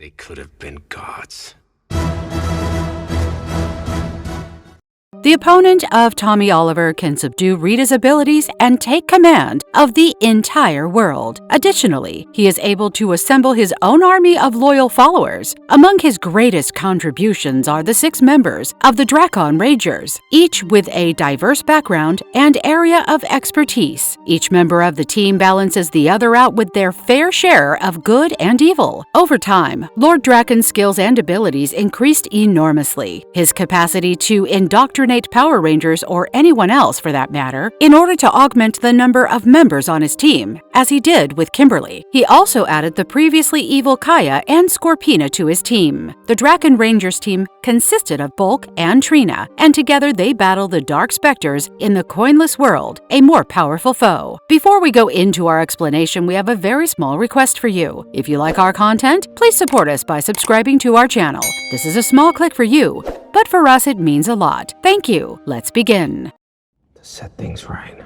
They could have been gods. The opponent of Tommy Oliver can subdue Rita's abilities and take command of the entire world. Additionally, he is able to assemble his own army of loyal followers. Among his greatest contributions are the 6 members of the Drakkon Rangers, each with a diverse background and area of expertise. Each member of the team balances the other out with their fair share of good and evil. Over time, Lord Drakkon's skills and abilities increased enormously. His capacity to indoctrinate Power Rangers, or anyone else for that matter, in order to augment the number of members on his team, as he did with Kimberly. He also added the previously evil Kaya and Scorpina to his team. The Drakkon Rangers team consisted of Bulk and Trina, and together they battle the Dark Specters in the Coinless world, a more powerful foe. Before we go into our explanation, we have a very small request for you. If you like our content, please support us by subscribing to our channel. This is a small click for you, but for us it means a lot. Thank you. Let's begin. To set things right.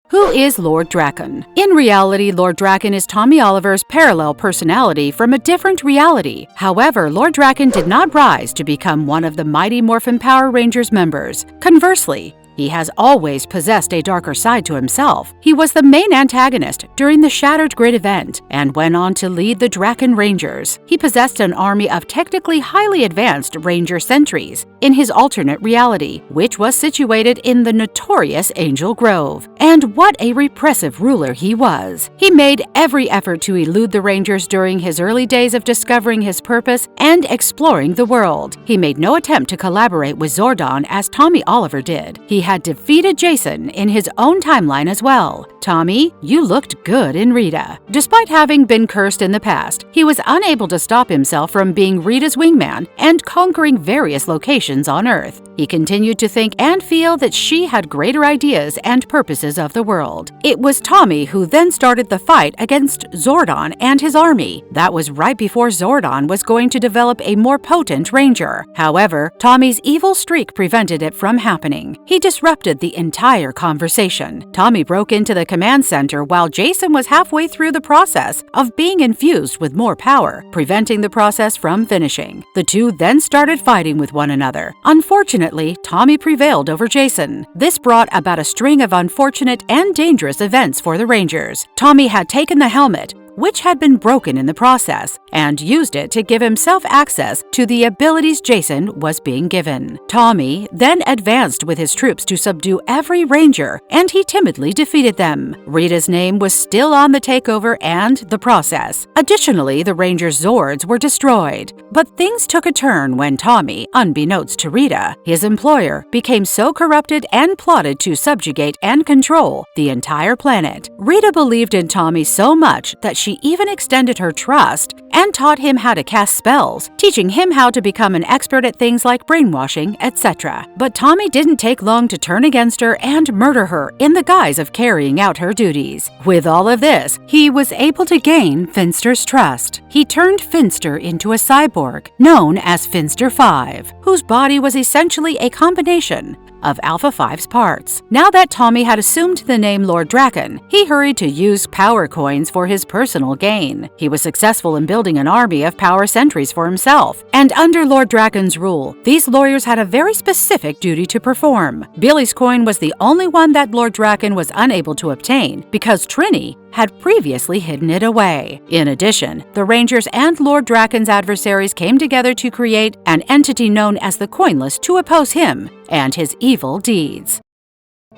Who is Lord Drakkon? In reality, Lord Drakkon is Tommy Oliver's parallel personality from a different reality. However, Lord Drakkon did not rise to become one of the Mighty Morphin Power Rangers members. Conversely, he has always possessed a darker side to himself. He was the main antagonist during the Shattered Grid event and went on to lead the Drakkon Rangers. He possessed an army of technically highly advanced Ranger sentries in his alternate reality, which was situated in the notorious Angel Grove. And what a repressive ruler he was! He made every effort to elude the Rangers during his early days of discovering his purpose and exploring the world. He made no attempt to collaborate with Zordon as Tommy Oliver did. He had defeated Jason in his own timeline as well. Tommy, you looked good in Rita. Despite having been cursed in the past, he was unable to stop himself from being Rita's wingman and conquering various locations on Earth. He continued to think and feel that she had greater ideas and purposes of the world. It was Tommy who then started the fight against Zordon and his army. That was right before Zordon was going to develop a more potent Ranger. However, Tommy's evil streak prevented it from happening. He disrupted the entire conversation. Tommy broke into the command center while Jason was halfway through the process of being infused with more power, preventing the process from finishing. The two then started fighting with one another. Unfortunately, Tommy prevailed over Jason. This brought about a string of unfortunate and dangerous events for the Rangers. Tommy had taken the helmet, which had been broken in the process, and used it to give himself access to the abilities Jason was being given. Tommy then advanced with his troops to subdue every Ranger, and he timidly defeated them. Rita's name was still on the takeover and the process. Additionally, the Rangers' Zords were destroyed. But things took a turn when Tommy, unbeknownst to Rita, his employer, became so corrupted and plotted to subjugate and control the entire planet. Rita believed in Tommy so much that she even extended her trust and taught him how to cast spells, teaching him how to become an expert at things like brainwashing, etc. But Tommy didn't take long to turn against her and murder her in the guise of carrying out her duties. With all of this, he was able to gain Finster's trust. He turned Finster into a cyborg known as Finster 5, whose body was essentially a combination of Alpha 5's parts. Now that Tommy had assumed the name Lord Drakkon, he hurried to use power coins for his personal gain. He was successful in building an army of power sentries for himself, and under Lord Drakkon's rule, these lawyers had a very specific duty to perform. Billy's coin was the only one that Lord Drakkon was unable to obtain because Trini had previously hidden it away. In addition, the Rangers and Lord Drakkon's adversaries came together to create an entity known as the Coinless to oppose him and his evil deeds.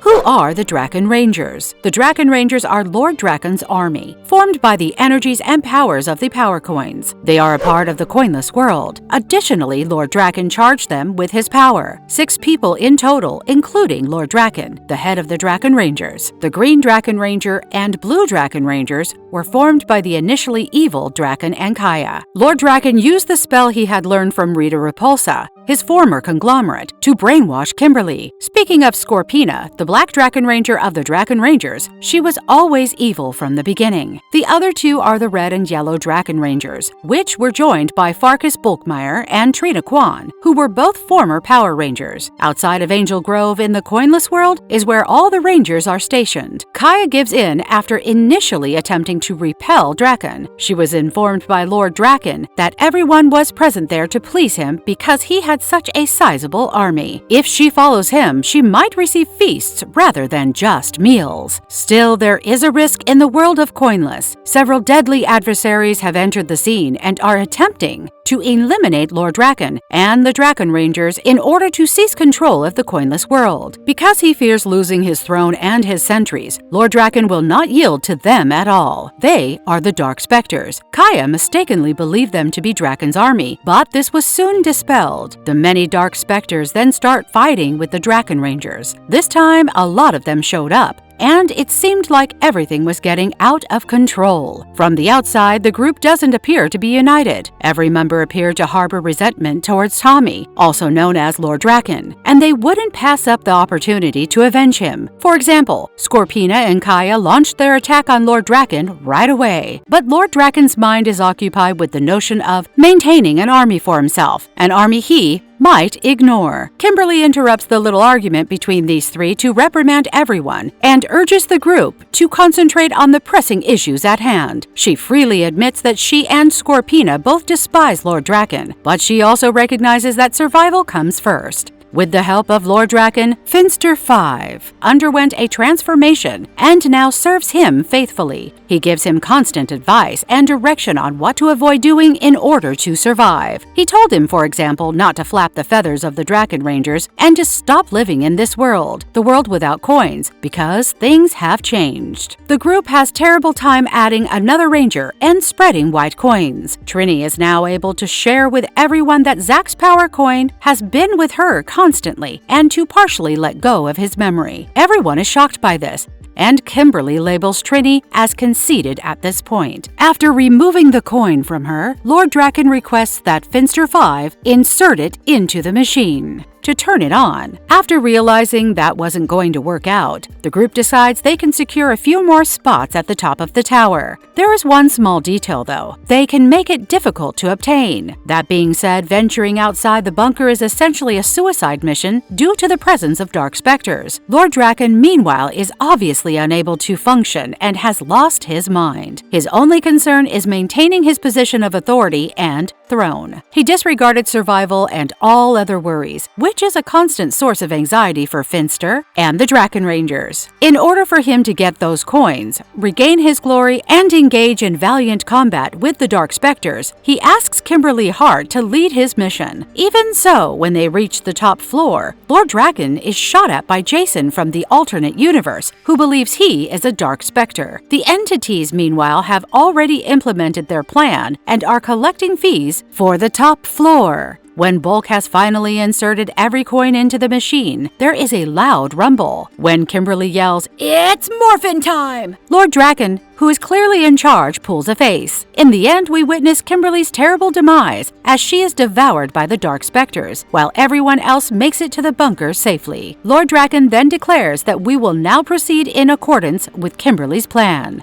Who are the Drakkon Rangers? The Drakkon Rangers are Lord Drakkon's army, formed by the energies and powers of the Power Coins. They are a part of the Coinless world. Additionally, Lord Drakkon charged them with his power. 6 people in total, including Lord Drakkon, the head of the Drakkon Rangers. The Green Drakkon Ranger and Blue Drakkon Rangers were formed by the initially evil Drakkon and Kaya. Lord Drakkon used the spell he had learned from Rita Repulsa, his former conglomerate, to brainwash Kimberly. Speaking of Scorpina, the Black Drakkon Ranger of the Drakkon Rangers, she was always evil from the beginning. The other two are the Red and Yellow Drakkon Rangers, which were joined by Farkas Bulkmeyer and Trina Kwan, who were both former Power Rangers. Outside of Angel Grove in the Coinless world is where all the Rangers are stationed. Kaya gives in after initially attempting to repel Drakkon. She was informed by Lord Drakkon that everyone was present there to please him because he had such a sizable army. If she follows him, she might receive feasts rather than just meals. Still, there is a risk in the world of Coinless. Several deadly adversaries have entered the scene and are attempting to eliminate Lord Drakkon and the Drakkon Rangers in order to seize control of the Coinless world. Because he fears losing his throne and his sentries, Lord Drakkon will not yield to them at all. They are the Dark Specters. Kaya mistakenly believed them to be Drakkon's army, but this was soon dispelled. The many Dark Specters then start fighting with the Drakkon Rangers. This time, a lot of them showed up, and it seemed like everything was getting out of control. From the outside, the group doesn't appear to be united. Every member appeared to harbor resentment towards Tommy, also known as Lord Drakkon, and they wouldn't pass up the opportunity to avenge him. For example, Scorpina and Kaya launched their attack on Lord Drakkon right away. But Lord Drakkon's mind is occupied with the notion of maintaining an army for himself, an army he might ignore. Kimberly interrupts the little argument between these three to reprimand everyone and urges the group to concentrate on the pressing issues at hand. She freely admits that she and Scorpina both despise Lord Drakkon, but she also recognizes that survival comes first. With the help of Lord Drakkon, Finster 5 underwent a transformation and now serves him faithfully. He gives him constant advice and direction on what to avoid doing in order to survive. He told him, for example, not to flap the feathers of the Drakkon Rangers and to stop living in this world, the world without coins, because things have changed. The group has terrible time adding another ranger and spreading white coins. Trini is now able to share with everyone that Zack's power coin has been with her constantly and to partially let go of his memory. Everyone is shocked by this, and Kimberly labels Trini as conceited at this point. After removing the coin from her, Lord Drakkon requests that Finster 5 insert it into the machine to turn it on. After realizing that wasn't going to work out, the group decides they can secure a few more spots at the top of the tower. There is one small detail though. They can make it difficult to obtain. That being said, venturing outside the bunker is essentially a suicide mission due to the presence of Dark Specters. Lord Drakkon, meanwhile, is obviously unable to function and has lost his mind. His only concern is maintaining his position of authority and throne. He disregarded survival and all other worries, which is a constant source of anxiety for Finster and the Drakkon Rangers. In order for him to get those coins, regain his glory, and engage in valiant combat with the Dark Specters, he asks Kimberly Hart to lead his mission. Even so, when they reach the top floor, Lord Drakkon is shot at by Jason from the alternate universe, who believes he is a Dark Specter. The entities, meanwhile, have already implemented their plan and are collecting fees for the top floor. When Bulk has finally inserted every coin into the machine, there is a loud rumble. When Kimberly yells, "It's morphin' time!" Lord Drakkon, who is clearly in charge, pulls a face. In the end, we witness Kimberly's terrible demise as she is devoured by the Dark Specters, while everyone else makes it to the bunker safely. Lord Drakkon then declares that we will now proceed in accordance with Kimberly's plan.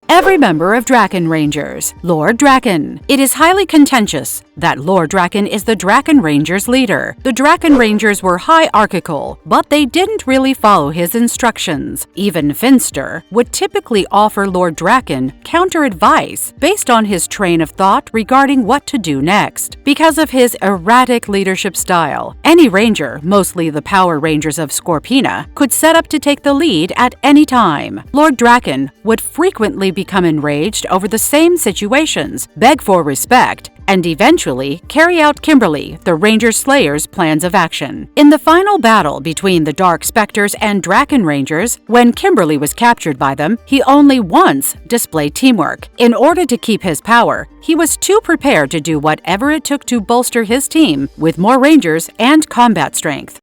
Every member of Drakkon Rangers. Lord Drakkon. It is highly contentious that Lord Drakkon is the Drakkon Rangers' leader. The Drakkon Rangers were hierarchical, but they didn't really follow his instructions. Even Finster would typically offer Lord Drakkon counter-advice based on his train of thought regarding what to do next. Because of his erratic leadership style, any ranger, mostly the Power Rangers of Scorpina, could set up to take the lead at any time. Lord Drakkon would frequently become enraged over the same situations, beg for respect, and eventually carry out Kimberly, the Ranger Slayer's plans of action. In the final battle between the Dark Specters and Drakkon Rangers, when Kimberly was captured by them, he only once displayed teamwork. In order to keep his power, he was too prepared to do whatever it took to bolster his team with more Rangers and combat strength.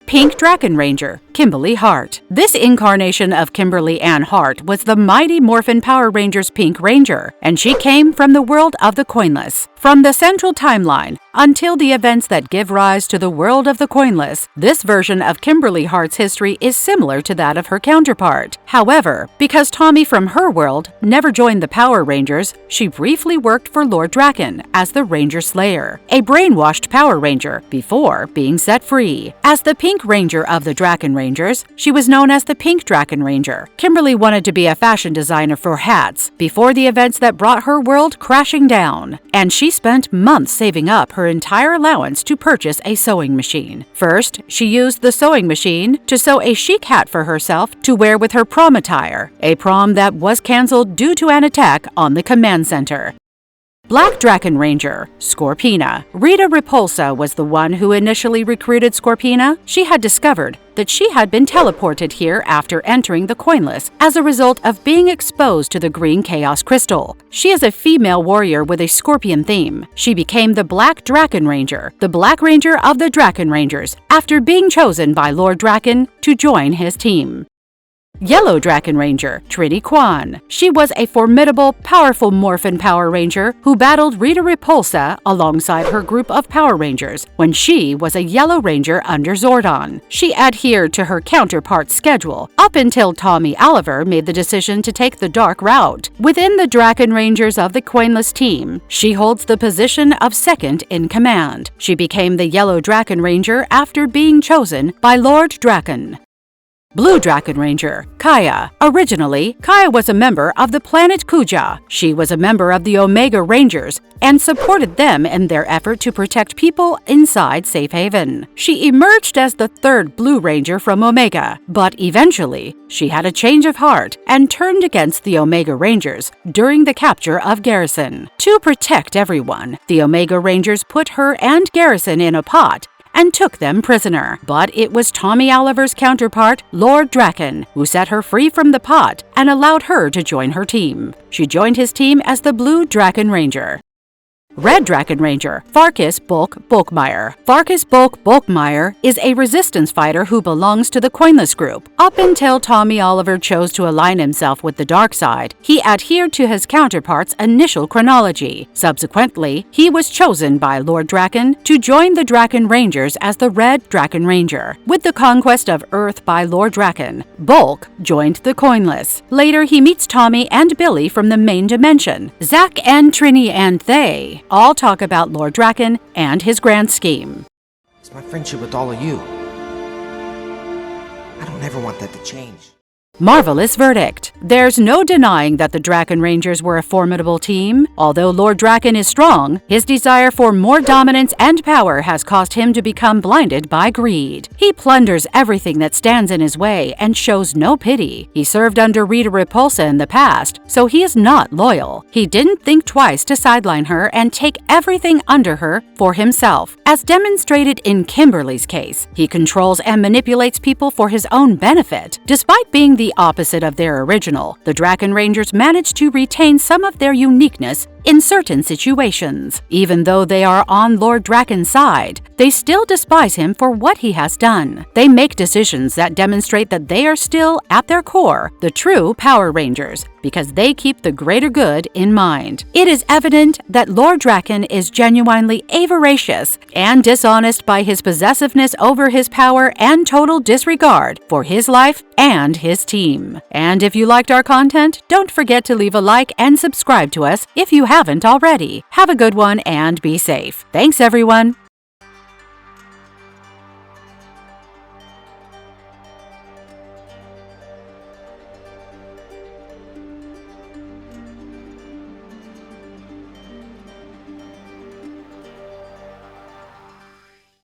Pink Drakkon Ranger. Kimberly Hart. This incarnation of Kimberly Ann Hart was the Mighty Morphin Power Rangers Pink Ranger, and she came from the world of the Coinless. From the central timeline until the events that give rise to the world of the Coinless, this version of Kimberly Hart's history is similar to that of her counterpart. However, because Tommy from her world never joined the Power Rangers, she briefly worked for Lord Drakkon as the Ranger Slayer, a brainwashed Power Ranger, before being set free. As the Pink Ranger of the Drakkon Rangers, she was known as the Pink Drakkon Ranger. Kimberly wanted to be a fashion designer for hats before the events that brought her world crashing down, and she spent months saving up her entire allowance to purchase a sewing machine. First, she used the sewing machine to sew a chic hat for herself to wear with her prom attire, a prom that was cancelled due to an attack on the command center. Black Drakkon Ranger, Scorpina. Rita Repulsa was the one who initially recruited Scorpina. She had discovered that she had been teleported here after entering the Coinless as a result of being exposed to the green chaos crystal. She is a female warrior with a scorpion theme. She became the Black Drakkon Ranger, the Black Ranger of the Drakkon Rangers, after being chosen by Lord Drakkon to join his team. Yellow Drakkon Ranger, Trini Kwan. She was a formidable, powerful Morphin Power Ranger who battled Rita Repulsa alongside her group of Power Rangers when she was a Yellow Ranger under Zordon. She adhered to her counterpart's schedule up until Tommy Oliver made the decision to take the dark route. Within the Drakkon Rangers of the Coinless team, she holds the position of second in command. She became the Yellow Drakkon Ranger after being chosen by Lord Drakkon. Blue Drakkon Ranger, Kaya. Originally, Kaya was a member of the planet Kuja. She was a member of the Omega Rangers and supported them in their effort to protect people inside Safe Haven. She emerged as the third Blue Ranger from Omega, but eventually, she had a change of heart and turned against the Omega Rangers during the capture of Garrison. To protect everyone, the Omega Rangers put her and Garrison in a pot and took them prisoner. But it was Tommy Oliver's counterpart, Lord Drakkon, who set her free from the pot and allowed her to join her team. She joined his team as the Blue Drakkon Ranger. Red Drakkon Ranger, Farkas Bulk Bulkmeyer. Farkas Bulk Bulkmeyer is a resistance fighter who belongs to the Coinless group. Up until Tommy Oliver chose to align himself with the dark side, he adhered to his counterpart's initial chronology. Subsequently, he was chosen by Lord Drakkon to join the Drakkon Rangers as the Red Drakkon Ranger. With the conquest of Earth by Lord Drakkon, Bulk joined the Coinless. Later, he meets Tommy and Billy from the main dimension. Zack and Trini and they all talk about Lord Drakkon and his grand scheme. It's my friendship with all of you. I don't ever want that to change. Marvelous verdict. There's no denying that the Drakkon Rangers were a formidable team. Although Lord Drakkon is strong, his desire for more dominance and power has caused him to become blinded by greed. He plunders everything that stands in his way and shows no pity. He served under Rita Repulsa in the past, so he is not loyal. He didn't think twice to sideline her and take everything under her for himself. As demonstrated in Kimberly's case, he controls and manipulates people for his own benefit. Despite being the opposite of their original, the Drakkon Rangers managed to retain some of their uniqueness in certain situations. Even though they are on Lord Drakkon's side, they still despise him for what he has done. They make decisions that demonstrate that they are still, at their core, the true Power Rangers, because they keep the greater good in mind. It is evident that Lord Drakkon is genuinely avaricious and dishonest by his possessiveness over his power and total disregard for his life and his team. And if you liked our content, don't forget to leave a like and subscribe to us if you haven't already. Have a good one and be safe. Thanks, everyone.